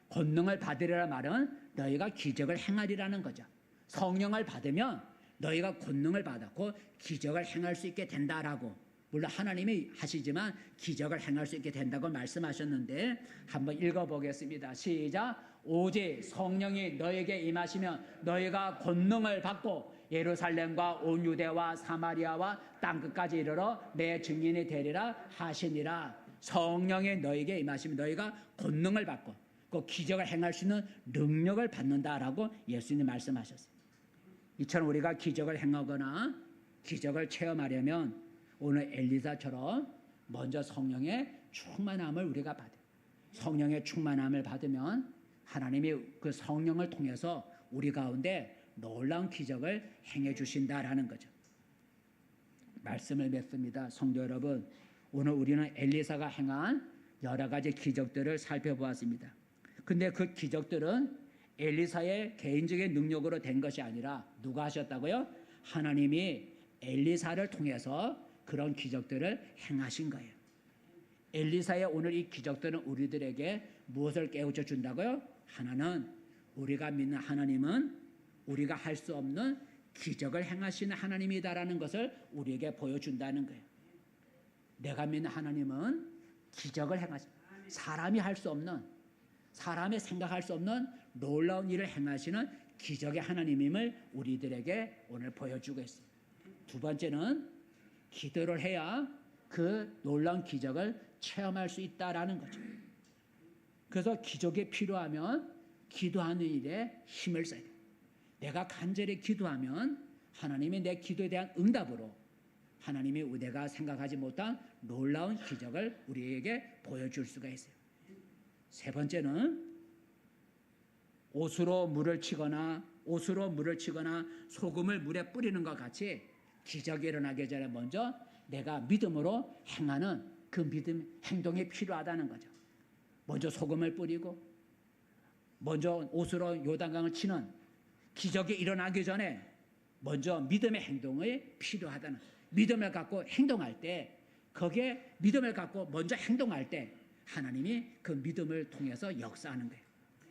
권능을 받으리라 말은 너희가 기적을 행하리라는 거죠. 성령을 받으면 너희가 권능을 받았고 기적을 행할 수 있게 된다라고. 물론 하나님이 하시지만 기적을 행할 수 있게 된다고 말씀하셨는데 한번 읽어보겠습니다. 시작. 오직 성령이 너에게 임하시면 너희가 권능을 받고 예루살렘과 온 유대와 사마리아와 땅끝까지 이르러 내 증인이 되리라 하시니라. 성령이 너에게 임하시면 너희가 권능을 받고 그 기적을 행할 수 있는 능력을 받는다라고 예수님이 말씀하셨어요. 이처럼 우리가 기적을 행하거나 기적을 체험하려면 오늘 엘리사처럼 먼저 성령의 충만함을 우리가 받아요. 성령의 충만함을 받으면 하나님이 그 성령을 통해서 우리 가운데 놀라운 기적을 행해 주신다라는 거죠. 말씀을 맺습니다. 성도 여러분, 오늘 우리는 엘리사가 행한 여러 가지 기적들을 살펴보았습니다. 근데 그 기적들은 엘리사의 개인적인 능력으로 된 것이 아니라 누가 하셨다고요? 하나님이 엘리사를 통해서 그런 기적들을 행하신 거예요. 엘리사의 오늘 이 기적들은 우리들에게 무엇을 깨우쳐 준다고요? 하나는 우리가 믿는 하나님은 우리가 할 수 없는 기적을 행하시는 하나님이다라는 것을 우리에게 보여준다는 거예요. 내가 믿는 하나님은 기적을 행하시는, 사람이 할 수 없는, 사람이 생각할 수 없는 놀라운 일을 행하시는 기적의 하나님임을 우리들에게 오늘 보여주고 있습니다. 두 번째는 기도를 해야 그 놀라운 기적을 체험할 수 있다라는 거죠. 그래서 기적이 필요하면 기도하는 일에 힘을 써야 돼요. 내가 간절히 기도하면 하나님이 내 기도에 대한 응답으로 하나님이 내가 생각하지 못한 놀라운 기적을 우리에게 보여줄 수가 있어요. 세 번째는 옷으로 물을 치거나 소금을 물에 뿌리는 것 같이 기적이 일어나기 전에 먼저 내가 믿음으로 행하는 그 믿음 행동이 필요하다는 거죠. 먼저 소금을 뿌리고 먼저 옷으로 요단강을 치는 기적이 일어나기 전에 먼저 믿음의 행동이 필요하다는, 믿음을 갖고 행동할 때, 거기에 믿음을 갖고 먼저 행동할 때 하나님이 그 믿음을 통해서 역사하는 거예요.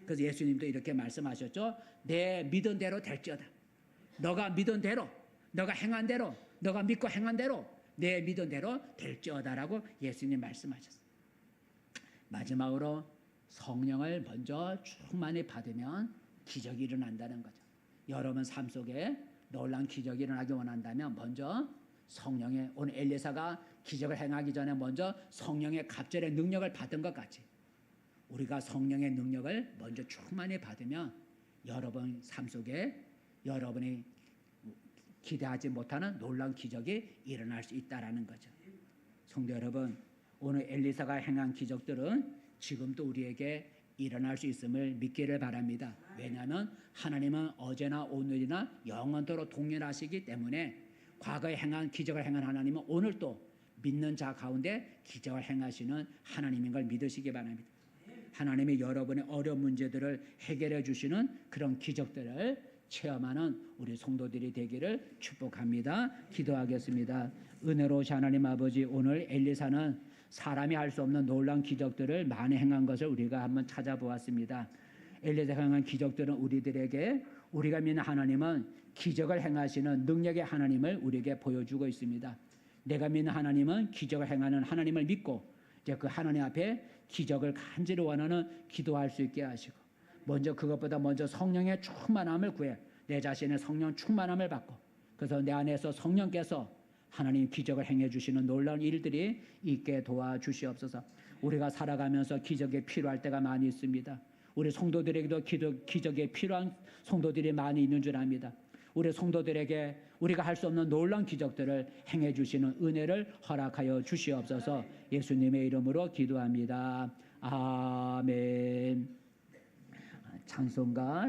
그래서 예수님도 이렇게 말씀하셨죠. 내 믿은 대로 될지어다. 너가 믿은 대로, 너가 행한 대로, 너가 믿고 행한 대로 내 믿은 대로 될지어다라고 예수님 말씀하셨어요. 마지막으로 성령을 먼저 충만히 받으면 기적이 일어난다는 거죠. 여러분 삶 속에 놀라운 기적이 일어나기 원한다면 먼저 성령의, 오늘 엘리사가 기적을 행하기 전에 먼저 성령의 갑절의 능력을 받은 것 같이 우리가 성령의 능력을 먼저 충만히 받으면 여러분 삶 속에 여러분이 기대하지 못하는 놀라운 기적이 일어날 수 있다라는 거죠. 성도 여러분, 오늘 엘리사가 행한 기적들은 지금도 우리에게 일어날 수 있음을 믿기를 바랍니다. 왜냐하면 하나님은 어제나 오늘이나 영원토록 동일하시기 때문에 과거에 행한 기적을 행한 하나님은 오늘도 믿는 자 가운데 기적을 행하시는 하나님인 걸 믿으시기 바랍니다. 하나님이 여러분의 어려운 문제들을 해결해 주시는 그런 기적들을 체험하는 우리 성도들이 되기를 축복합니다. 기도하겠습니다. 은혜로우신 하나님 아버지, 오늘 엘리사는 사람이 할 수 없는 놀라운 기적들을 많이 행한 것을 우리가 한번 찾아보았습니다. 엘리사가 행한 기적들은 우리들에게 우리가 믿는 하나님은 기적을 행하시는 능력의 하나님을 우리에게 보여주고 있습니다. 내가 믿는 하나님은 기적을 행하는 하나님을 믿고 이제 그 하나님 앞에 기적을 간절히 원하는 기도할 수 있게 하시고, 먼저 그것보다 먼저 성령의 충만함을 구해 내 자신의 성령 충만함을 받고, 그래서 내 안에서 성령께서 하나님 기적을 행해 주시는 놀라운 일들이 있게 도와주시옵소서. 우리가 살아가면서 기적이 필요할 때가 많이 있습니다. 우리 성도들에게도 기적이 필요한 성도들이 많이 있는 줄 압니다. 우리 성도들에게 우리가 할 수 없는 놀라운 기적들을 행해 주시는 은혜를 허락하여 주시옵소서. 예수님의 이름으로 기도합니다. 아멘. 찬송가